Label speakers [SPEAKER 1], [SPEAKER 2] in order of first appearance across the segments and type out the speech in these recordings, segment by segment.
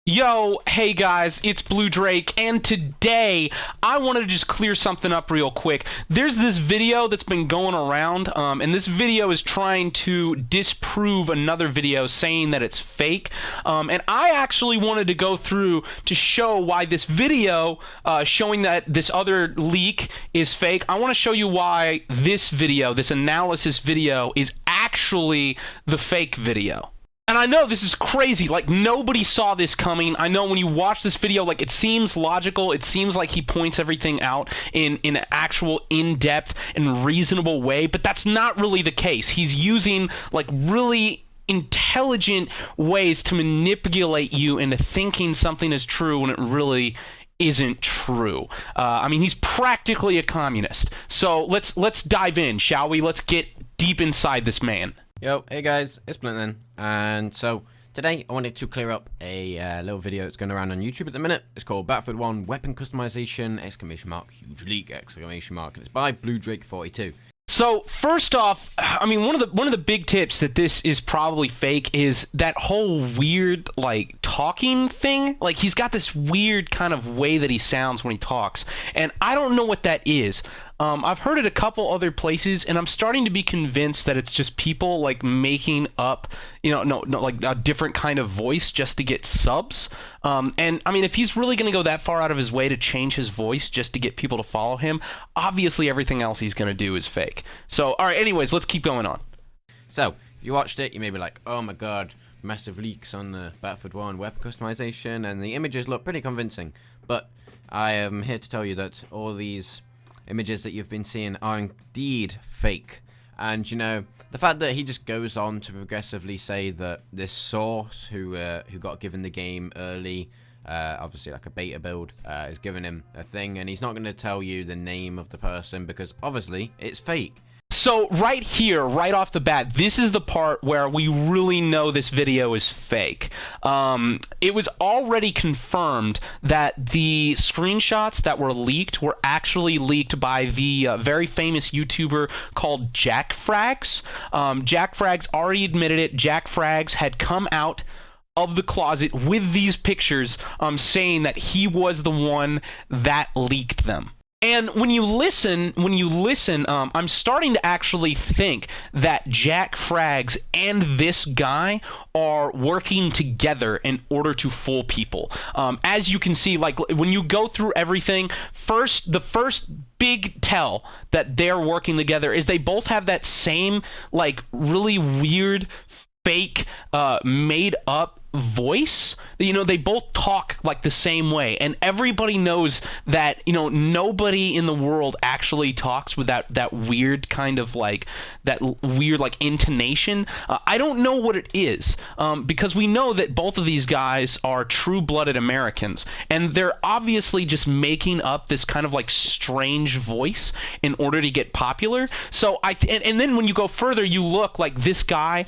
[SPEAKER 1] Yo, hey guys, it's Blue Drake, and today I wanted to just clear something up real quick. There's this video that's been going around, and this video is trying to disprove another video saying that it's fake. And I actually wanted to go through to show why this video showing that this other leak is fake. I want to show you why this video, this analysis video, is actually the fake video. And I know this is crazy, like nobody saw this coming. I know when you watch this video, like it seems logical, it seems like he points everything out in an actual in-depth and reasonable way, but that's not really the case. He's using like really intelligent ways to manipulate you into thinking something is true when it really isn't true. I mean, he's practically a communist. So let's dive in, shall we? Let's get deep inside this man.
[SPEAKER 2] Yo, hey guys, it's Blinton, and so today I wanted to clear up a little video that's going around on YouTube at the minute. It's called Battlefield 1 Weapon Customization, exclamation mark, huge leak, exclamation mark, and it's by Blue Drake 42.
[SPEAKER 1] So first off, I mean, one of the big tips that this is probably fake is that whole weird like talking thing. Like he's got this weird kind of way that he sounds when he talks, and I don't know what that is. I've heard it a couple other places, and I'm starting to be convinced that it's just people like making up, no, like a different kind of voice just to get subs. And I mean, if he's really going to go that far out of his way to change his voice just to get people to follow him, obviously everything else he's going to do is fake. So, all right, anyways, let's keep going on.
[SPEAKER 2] So, if you watched it, you may be like, oh my god, massive leaks on the Battlefield 1 weapon customization, and the images look pretty convincing. But I am here to tell you that all these images that you've been seeing are indeed fake. And the fact that he just goes on to progressively say that this source who got given the game early, obviously like a beta build, is giving him a thing, and he's not going to tell you the name of the person because obviously it's fake.
[SPEAKER 1] So right here, right off the bat, this is the part where we really know this video is fake. It was already confirmed that the screenshots that were leaked were actually leaked by the very famous YouTuber called JackFrags. JackFrags already admitted it. JackFrags had come out of the closet with these pictures, saying that he was the one that leaked them. And when you listen, I'm starting to actually think that JackFrags and this guy are working together in order to fool people. As you can see, like when you go through everything, the first big tell that they're working together is they both have that same like really weird, fake, made up voice. They both talk like the same way, and everybody knows that nobody in the world actually talks with that weird kind of like that weird like intonation. I don't know what it is, because we know that both of these guys are true-blooded Americans, and they're obviously just making up this kind of like strange voice in order to get popular. So and then when you go further, you look like this guy,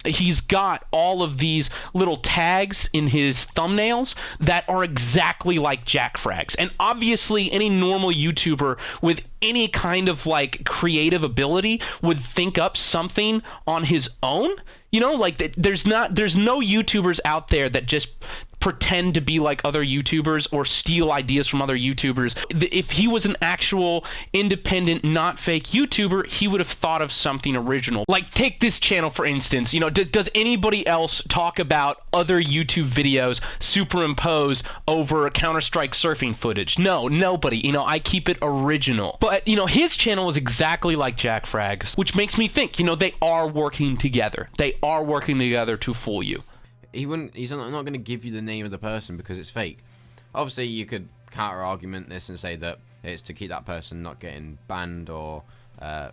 [SPEAKER 1] he's got all of these little tags in his thumbnails that are exactly like JackFrags. And obviously any normal YouTuber with any kind of like creative ability would think up something on his own. Like there's no YouTubers out there that just pretend to be like other YouTubers or steal ideas from other YouTubers. If he was an actual independent, not fake YouTuber, he would have thought of something original. Like take this channel for instance. Does anybody else talk about other YouTube videos superimposed over Counter-Strike surfing footage? No, nobody. I keep it original. But his channel is exactly like JackFrags, which makes me think they are working together. They are working together to fool you.
[SPEAKER 2] He's not going to give you the name of the person because it's fake. Obviously, you could counter-argument this and say that it's to keep that person not getting banned or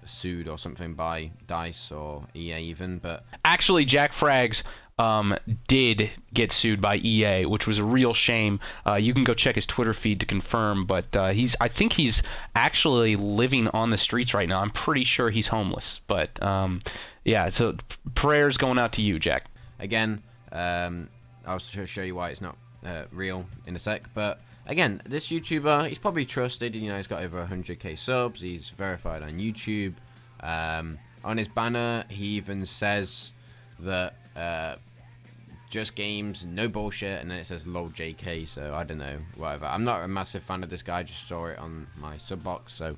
[SPEAKER 2] sued or something by DICE or EA even, but
[SPEAKER 1] actually JackFrags did get sued by EA, which was a real shame. You can go check his Twitter feed to confirm, but I think he's actually living on the streets right now. I'm pretty sure he's homeless, but yeah, so prayers going out to you, Jack.
[SPEAKER 2] Again, I'll show you why it's not real in a sec, but again, this YouTuber, he's probably trusted. He's got over 100k subs. He's verified on YouTube. On his banner, he even says that just games, no bullshit, and then it says lol JK, so I don't know, whatever. I'm not a massive fan of this guy, just saw it on my sub box, so.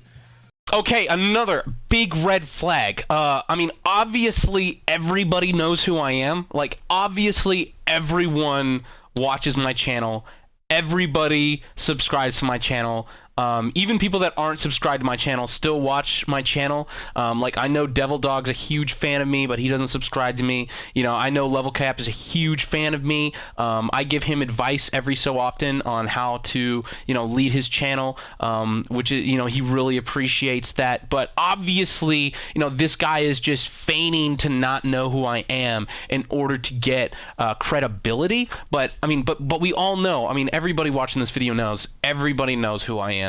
[SPEAKER 1] Okay, another big red flag. I mean, obviously everybody knows who I am. Like, obviously everyone watches my channel. Everybody subscribes to my channel. Even people that aren't subscribed to my channel still watch my channel. Like, I know Devil Dog's a huge fan of me, but he doesn't subscribe to me. You know, I know Level Cap is a huge fan of me. I give him advice every so often on how to, you know, lead his channel, which is, you know, he really appreciates that. But obviously, you know, this guy is just feigning to not know who I am in order to get credibility. But I mean, but we all know. I mean, everybody watching this video knows. Everybody knows who I am.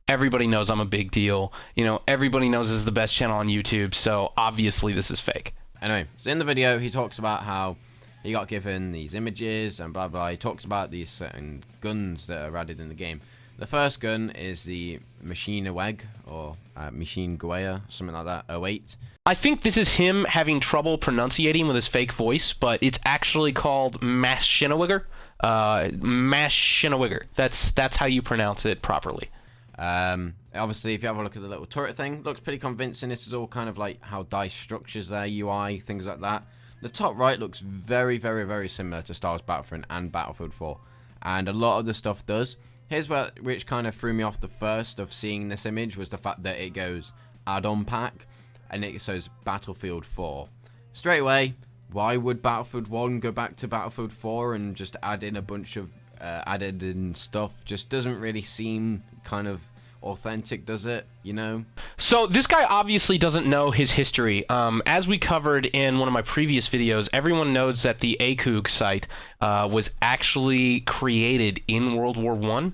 [SPEAKER 1] Everybody knows I'm a big deal. You know, everybody knows this is the best channel on YouTube, so obviously this is fake.
[SPEAKER 2] Anyway, so in the video, he talks about how he got given these images and blah blah. He talks about these certain guns that are added in the game. The first gun is the Machine Weg, or Machine Guaya, something like that, 08.
[SPEAKER 1] I think this is him having trouble pronunciating with his fake voice, but it's actually called Maschinenwigger. Maschinenwigger. That's how you pronounce it properly.
[SPEAKER 2] Obviously, if you have a look at the little turret thing, looks pretty convincing. This is all kind of like how DICE structures their UI, things like that. The top right looks very, very, very similar to Star Wars Battlefront and Battlefield 4, and a lot of the stuff does. Here's which kind of threw me off the first of seeing this image was the fact that it goes add-on pack, and it says Battlefield 4. Straight away, why would Battlefield 1 go back to Battlefield 4 and just add in a bunch of added in stuff? Just doesn't really seem kind of authentic, does it? You know?
[SPEAKER 1] So this guy obviously doesn't know his history. As we covered in one of my previous videos, everyone knows that the ACOG site was actually created in World War I.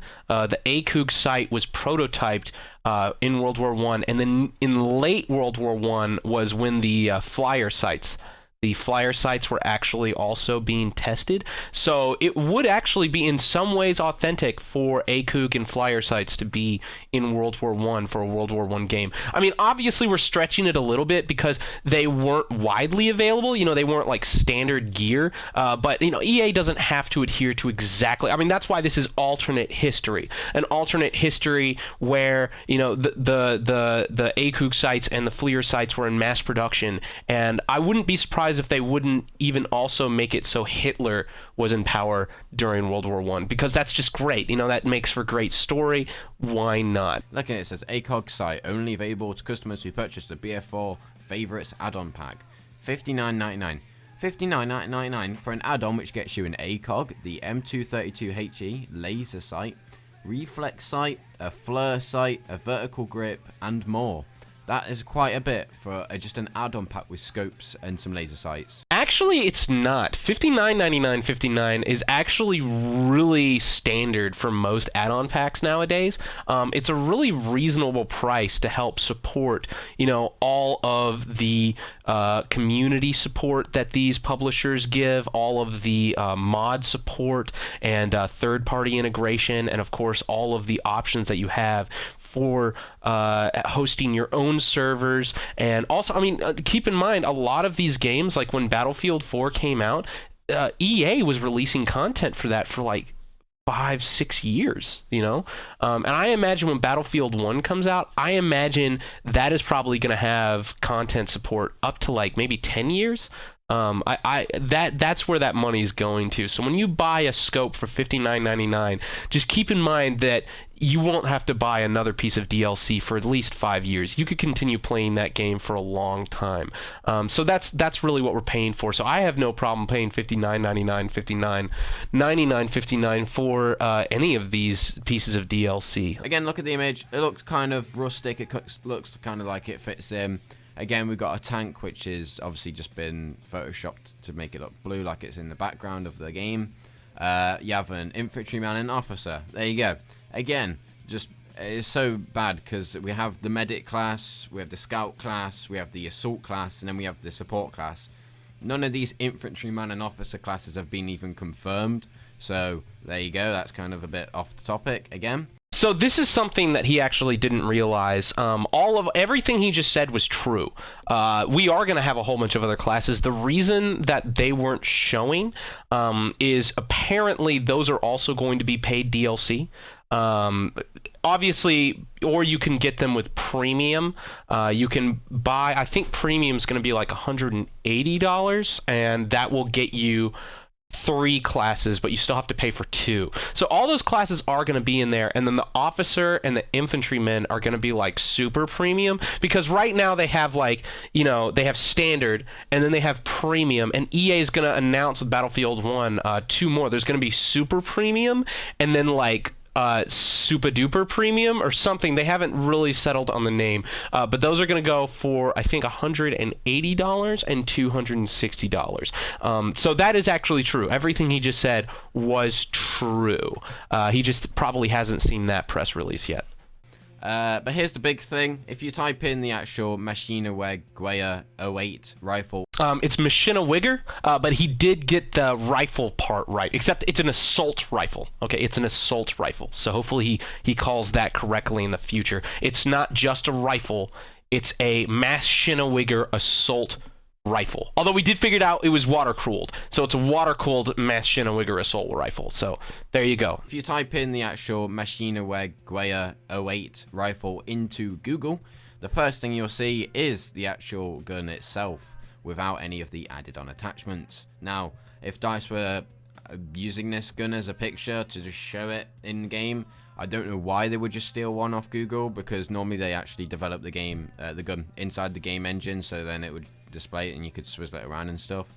[SPEAKER 1] The ACOG site was prototyped in World War I, and then in late World War I was when the flyer sites were actually also being tested. So it would actually be in some ways authentic for ACOG and flyer sites to be in World War I for a World War I game. I mean, obviously we're stretching it a little bit because they weren't widely available. You know, they weren't like standard gear. But, you know, EA doesn't have to adhere to exactly. I mean, that's why this is alternate history. An alternate history where, you know, the ACOG sites and the flyer sites were in mass production. And I wouldn't be surprised if they wouldn't even also make it so Hitler was in power during World War I, because that's just great. You know, that makes for great story. Why not?
[SPEAKER 2] Look at it, it says ACOG site only available to customers who purchased the BF4 Favorites add-on pack. $59.99. $59.99 for an add-on which gets you an ACOG, the M232HE laser sight, reflex sight, a FLIR sight, a vertical grip, and more. That is quite a bit for just an add-on pack with scopes and some laser sights.
[SPEAKER 1] Actually, it's not. $59.99.59 is actually really standard for most add-on packs nowadays. It's a really reasonable price to help support, you know, all of the community support that these publishers give, all of the mod support and third-party integration, and of course all of the options that you have for hosting your own servers. And also, I mean, keep in mind, a lot of these games, like when Battlefield 4 came out, EA was releasing content for that for like 5-6 years, you know? And I imagine when Battlefield 1 comes out, I imagine that is probably going to have content support up to like maybe 10 years. That's where that money is going to. So when you buy a scope for $59.99, just keep in mind that you won't have to buy another piece of DLC for at least 5 years. You could continue playing that game for a long time. So that's really what we're paying for. So I have no problem paying $59.99, $59.59 for any of these pieces of DLC.
[SPEAKER 2] Again, look at the image. It looks kind of rustic. It looks kind of like it fits in. Again, we've got a tank which is obviously just been photoshopped to make it look blue, like it's in the background of the game. You have an infantryman and officer. There you go. Again, just it's so bad because we have the medic class, we have the scout class, we have the assault class, and then we have the support class. None of these infantryman and officer classes have been even confirmed. So there you go. That's kind of a bit off the topic again.
[SPEAKER 1] So this is something that he actually didn't realize. Everything he just said was true. We are going to have a whole bunch of other classes. The reason that they weren't showing is apparently those are also going to be paid DLC. Obviously, or you can get them with premium. You can buy, I think premium is going to be like $180, and that will get you 3 classes, but you still have to pay for 2. So all those classes are going to be in there, and then the officer and the infantrymen are going to be like super premium, because right now they have like, they have standard and then they have premium, and EA is going to announce with Battlefield 1 2 more. There's going to be super premium and then like super duper premium or something. They haven't really settled on the name, but those are going to go for I think $180 and $260. So that is actually true. Everything he just said was true. He just probably hasn't seen that press release yet.
[SPEAKER 2] But here's the big thing. If you type in the actual Maschinengewehr 08 rifle...
[SPEAKER 1] It's Maschinengewehr, but he did get the rifle part right, except it's an assault rifle. Okay, it's an assault rifle. So hopefully he calls that correctly in the future. It's not just a rifle. It's a Maschinengewehr assault rifle. Although we did figure it out, it was water-cooled. So it's a water-cooled Maschinengewehr assault rifle. So there you go.
[SPEAKER 2] If you type in the actual Maschinengewehr 08 rifle into Google, the first thing you'll see is the actual gun itself without any of the added-on attachments. Now, if DICE were using this gun as a picture to just show it in-game, I don't know why they would just steal one off Google, because normally they actually develop the gun inside the game engine, so then it would display it and you could swizzle it around and stuff.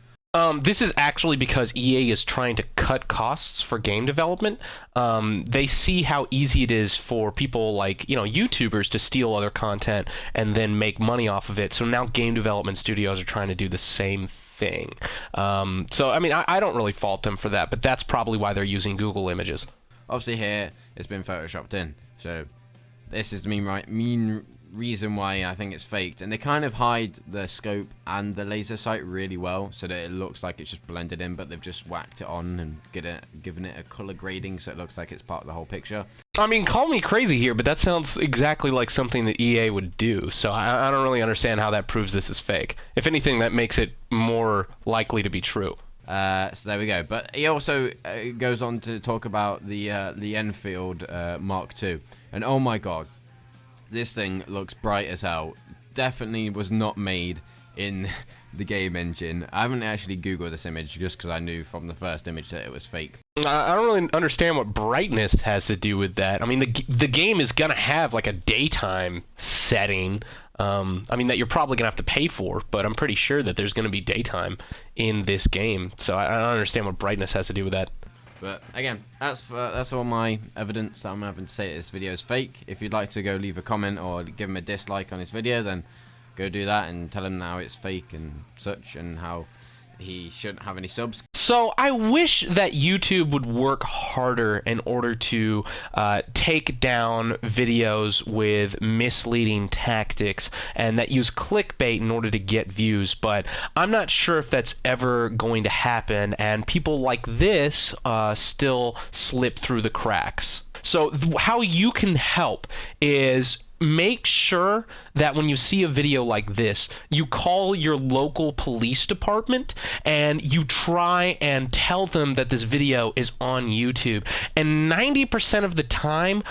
[SPEAKER 1] This is actually because EA is trying to cut costs for game development. They see how easy it is for people like, YouTubers to steal other content and then make money off of it. So now game development studios are trying to do the same thing. So, I mean, I don't really fault them for that, but that's probably why they're using Google Images.
[SPEAKER 2] Obviously here, it's been photoshopped in. So this is the mean reason why I think it's faked, and they kind of hide the scope and the laser sight really well so that it looks like it's just blended in, but they've just whacked it on and given it a color grading so it looks like it's part of the whole picture.
[SPEAKER 1] I mean, call me crazy here, but that sounds exactly like something that EA would do, so I don't really understand how that proves this is fake. If anything, that makes it more likely to be true.
[SPEAKER 2] So there we go. But he also goes on to talk about the Enfield Mark II, and oh my god, this thing looks bright as hell. Definitely was not made in the game engine. I haven't actually Googled this image just because I knew from the first image that it was fake.
[SPEAKER 1] I don't really understand what brightness has to do with that. I mean, the game is going to have like a daytime setting. I mean, that you're probably going to have to pay for, but I'm pretty sure that there's going to be daytime in this game. So I don't understand what brightness has to do with that.
[SPEAKER 2] But again, that's all my evidence that I'm having to say that this video is fake. If you'd like to go leave a comment or give him a dislike on this video, then go do that and tell him how it's fake and such, and how he shouldn't have any subs.
[SPEAKER 1] So I wish that YouTube would work harder in order to take down videos with misleading tactics and that use clickbait in order to get views, but I'm not sure if that's ever going to happen, and people like this still slip through the cracks. So how you can help is make sure that when you see a video like this, you call your local police department and you try and tell them that this video is on YouTube. And 90% of the time,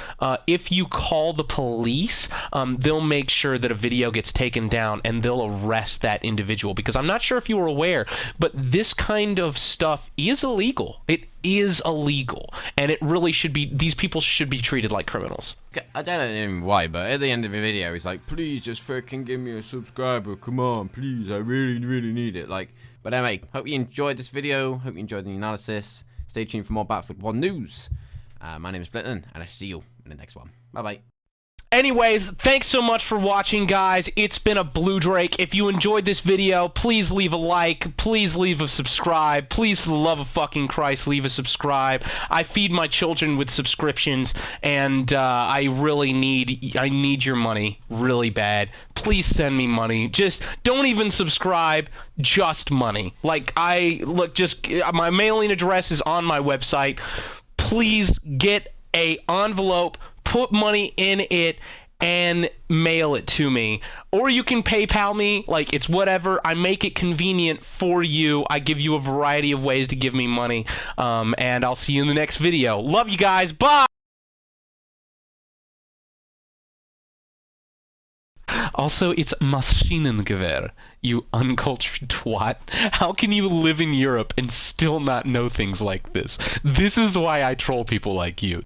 [SPEAKER 1] if you call the police, they'll make sure that a video gets taken down and they'll arrest that individual. Because I'm not sure if you were aware, but this kind of stuff is illegal. It is illegal, and it really should be. These people should be treated like criminals.
[SPEAKER 2] I don't know even why, but at the end of the video, he's like, "Please, just fucking give me a subscriber. Come on, please. I really, really need it." Like, but anyway, hope you enjoyed this video. Hope you enjoyed the analysis. Stay tuned for more Battlefield 1 news. My name is Blinton, and I see you in the next one. Bye bye.
[SPEAKER 1] Anyways, thanks so much for watching, guys. It's been a Blue Drake. If you enjoyed this video, please leave a like. Please leave a subscribe. Please, for the love of fucking Christ, leave a subscribe. I feed my children with subscriptions, and I need your money really bad. Please send me money. Just don't even subscribe. Just money. Like, my mailing address is on my website. Please get a envelope. put money in it and mail it to me, or you can PayPal me. Like, it's whatever. I make it convenient for you. I give you a variety of ways to give me money, and I'll see you in the next video. Love you guys. Bye. Also, it's Maschinengewehr, you uncultured twat. How can you live in Europe and still not know things like this? This is why I troll people like you.